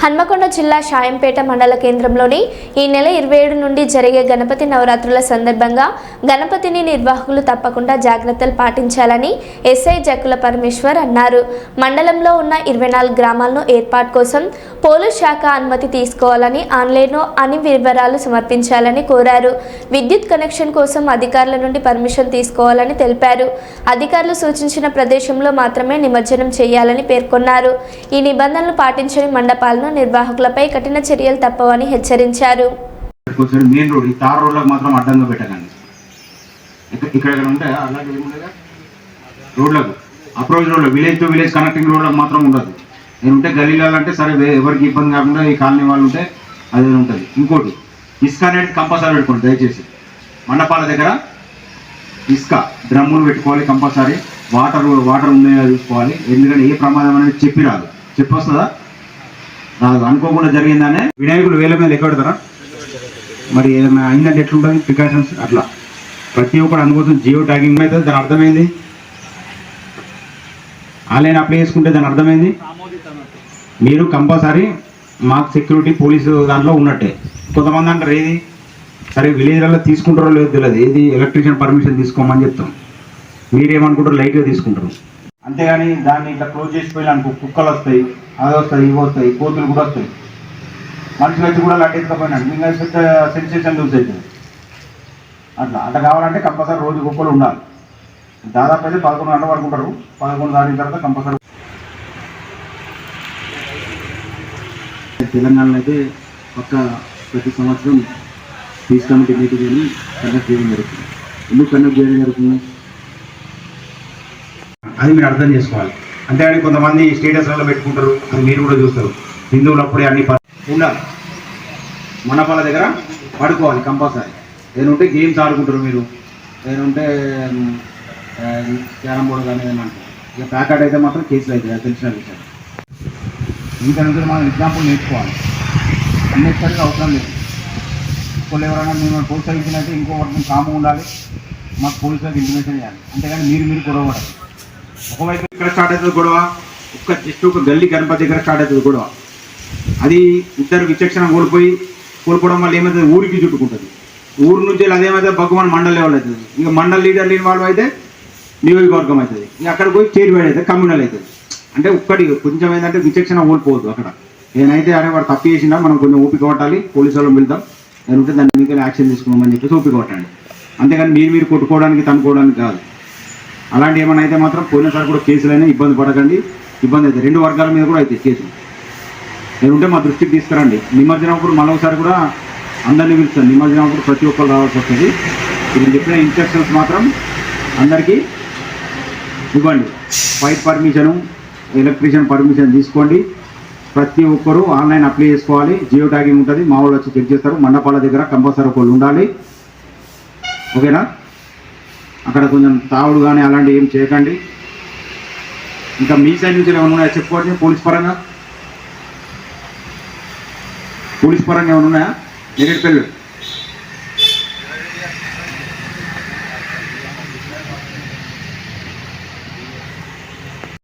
హన్మకొండ జిల్లా షాయంపేట మండల కేంద్రంలోని ఈ నెల 27 నుండి జరిగే గణపతి నవరాత్రుల సందర్భంగా గణపతిని నిర్వాహకులు తప్పకుండా జాగ్రత్తలు పాటించాలని ఎస్ఐ జక్కుల పరమేశ్వర్ అన్నారు. మండలంలో ఉన్న 24 గ్రామాలను ఏర్పాటు కోసం పోలీస్ శాఖ అనుమతి తీసుకోవాలని, ఆన్లైన్లో అన్ని వివరాలు సమర్పించాలని కోరారు. విద్యుత్ కనెక్షన్ కోసం అధికారుల నుండి పర్మిషన్ తీసుకోవాలని తెలిపారు. అధికారులు సూచించిన ప్రదేశంలో మాత్రమే నిమజ్జనం చేయాలని పేర్కొన్నారు. ఈ నిబంధనలు పాటించని మండపాలను నిర్వాహకులపై కఠిన చర్యలు తప్పవని హెచ్చరించారు. మెయిన్ రోడ్ ఈ తార్ రోడ్లకు మాత్రం అడ్డంగా పెట్టకండి. ఇక్కడ ఉంటే అలాగే ఏముండగా రోడ్లకు అప్రోచ్ రోడ్లు విలేజ్ టు విలేజ్ కనెక్టింగ్ రోడ్లకు మాత్రం ఉండదు. నేను ఉంటే గల్లీలలో అంటే సరే ఎవరికి ఇబ్బంది కాకుండా ఈ కాలనీ వాళ్ళు ఉంటే అదే ఉంటుంది. ఇంకోటి ఇసుక అనేది కంపల్సరీ పెట్టుకోండి దయచేసి. మండపాల దగ్గర ఇసుక డ్రమ్ములు పెట్టుకోవాలి కంపల్సరీ. వాటర్ ఉన్నాయో చూసుకోవాలి. ఎందుకంటే ఏ ప్రమాదం అనేది చెప్పి రాదు. చెప్పొస్తుందా రాదు. అనుకోకుండా జరిగిందనే వినాయకుడు వేల మీద లెక్క పెడతారా? మరి ఏదైనా అయిందంటే ఎట్లుంటుంది ప్రికాషన్స్? అట్లా ప్రతి ఒక్కరు అనుకోవచ్చు. జియో ట్యాగింగ్ అయితే దాని అర్థమైంది. ఆన్లైన్ అప్లై చేసుకుంటే దాని అర్థమైంది. మీరు కంపల్సరీ మాకు సెక్యూరిటీ పోలీసు దాంట్లో ఉన్నట్టే. కొంతమంది అంటారు ఏది సరే విలేజ్లలో తీసుకుంటారో లేదో తెలియదు. ఏది ఎలక్ట్రీషియన్ పర్మిషన్ తీసుకోమని చెప్తాం. మీరేమనుకుంటారు లైట్గా తీసుకుంటారు. అంతేగాని దాన్ని ఇట్లా క్లోజ్ చేసిపోయి అనుకో కుక్కలు వస్తాయి, అది వస్తాయి, ఇవి వస్తాయి, కోతులు కూడా వస్తాయి. మనుషులు వచ్చి కూడా లడ్డు ఎత్తుకపోయినాడు ఇంకా సెన్సేషన్ లూజ్ అవుతుంది. అట్లా కావాలంటే కంపల్సరీ రోజు కుక్కలు ఉండాలి. దాదాపు అయితే 11 గంటలు పడుకుంటారు. 11 దాటిన తర్వాత కంపల్సరీ. తెలంగాణలో అయితే పక్క ప్రతి సంవత్సరం పీస్ కమిటీ మీటింగ్ అని కండక్ట్ చేయడం జరుగుతుంది. ఎందుకు కండక్ట్ చేయడం జరుగుతుంది అది మీరు అర్థం చేసుకోవాలి. అంతేగాని కొంతమంది స్టేటస్లలో పెట్టుకుంటారు, అది మీరు కూడా చూస్తారు. హిందువులు అప్పుడే అన్ని ఉండాలి. మండపాల దగ్గర పడుకోవాలి కంపల్సరీ. ఏదంటే గేమ్స్ ఆడుకుంటారు మీరు, ఏదంటే క్యారమ్ బోర్డు కానీ ఏమంటారు. ఇక ప్యాకెట్ అయితే మాత్రం కేసులు అవుతాయి. అది తెలిసిన విషయం. ఇంకా నుంచి మనం ఎగ్జాంపుల్ నేర్చుకోవాలి. అన్నిటికీ అవసరం లేదు. వాళ్ళు ఎవరైనా మేము ప్రోత్సహించినట్టు ఇంకో వర్గం కాము ఉండాలి. మాకు పోలీసులకు ఇంటిమేషన్ చేయాలి. అంతేగాని మీరు గొడవ పడాలి. ఒకవైపు ఇక్కడ స్టార్ట్ అవుతుంది గొడవ, జస్ట్ ఒక గల్లీ గణపతి దగ్గర స్టార్ట్ అవుతుంది గొడవ. అది ఇద్దరు విచక్షణ కోల్పోవడం వల్ల ఏమవుతుంది, ఊరికి చుట్టుకుంటుంది. ఊరు నుంచి అదేమైతే భగవాన్ మండల్ లెవెల్ అవుతుంది. ఇక మండల్ లీడర్లు ఇన్వాల్వ్ అయితే నియోజకవర్గం అవుతుంది. ఇక అక్కడ పోయి స్టేట్ వైడ్ అవుతుంది, కమ్యూనల్ అవుతుంది. అంటే ఒక్కటి కొంచెం ఏంటంటే విచక్షణ కోల్పోవద్దు. అక్కడ ఏదైతే అనే వాడు తప్పు చేసినా మనం కొంచెం ఓపిక పట్టాలి. పోలీసు వాళ్ళని వెళ్తాం, లేదంటే దాన్ని మీకు యాక్షన్ తీసుకున్నామని చెప్పేసి ఓపిక పట్టండి. అంతేగాని మీరు కొట్టుకోవడానికి తనుకోవడానికి కాదు. అలాంటి ఏమైనా అయితే మాత్రం పోయినసారి కూడా కేసులైనా ఇబ్బంది పడకండి. ఇబ్బంది అయితే 2 వర్గాల మీద కూడా అయితే కేసులు నేనుంటే మా దృష్టికి తీసుకురండి. నిమజ్జనం అప్పుడు మరొకసారి కూడా అందరినీ పిలుస్తాను. నిమజ్జనం అప్పుడు ప్రతి ఒక్కరు రావాల్సి వస్తుంది. నేను చెప్పిన ఇన్స్ట్రక్షన్స్ మాత్రం అందరికీ ఇవ్వండి. ఫైట్ పర్మిషను, ఎలక్ట్రీషియన్ పర్మిషన్ తీసుకోండి. ప్రతి ఒక్కరూ ఆన్లైన్ అప్లై చేసుకోవాలి. జియో ట్యాగింగ్ ఉంటుంది, మా వాళ్ళు వచ్చి చెక్ చేస్తారు. మండపాల దగ్గర కంపల్సరీ ఒకళ్ళు ఉండాలి. ఓకేనా? అక్కడ కొంచెం తావుడు కానీ అలాంటివి ఏం చేయకండి. ఇంకా మీ సైడ్ నుంచి ఏమైనా ఉన్నాయా చెప్పుకోండి. పోలీస్ పరంగా ఏమైనా ఉన్నాయా? నెగటివ్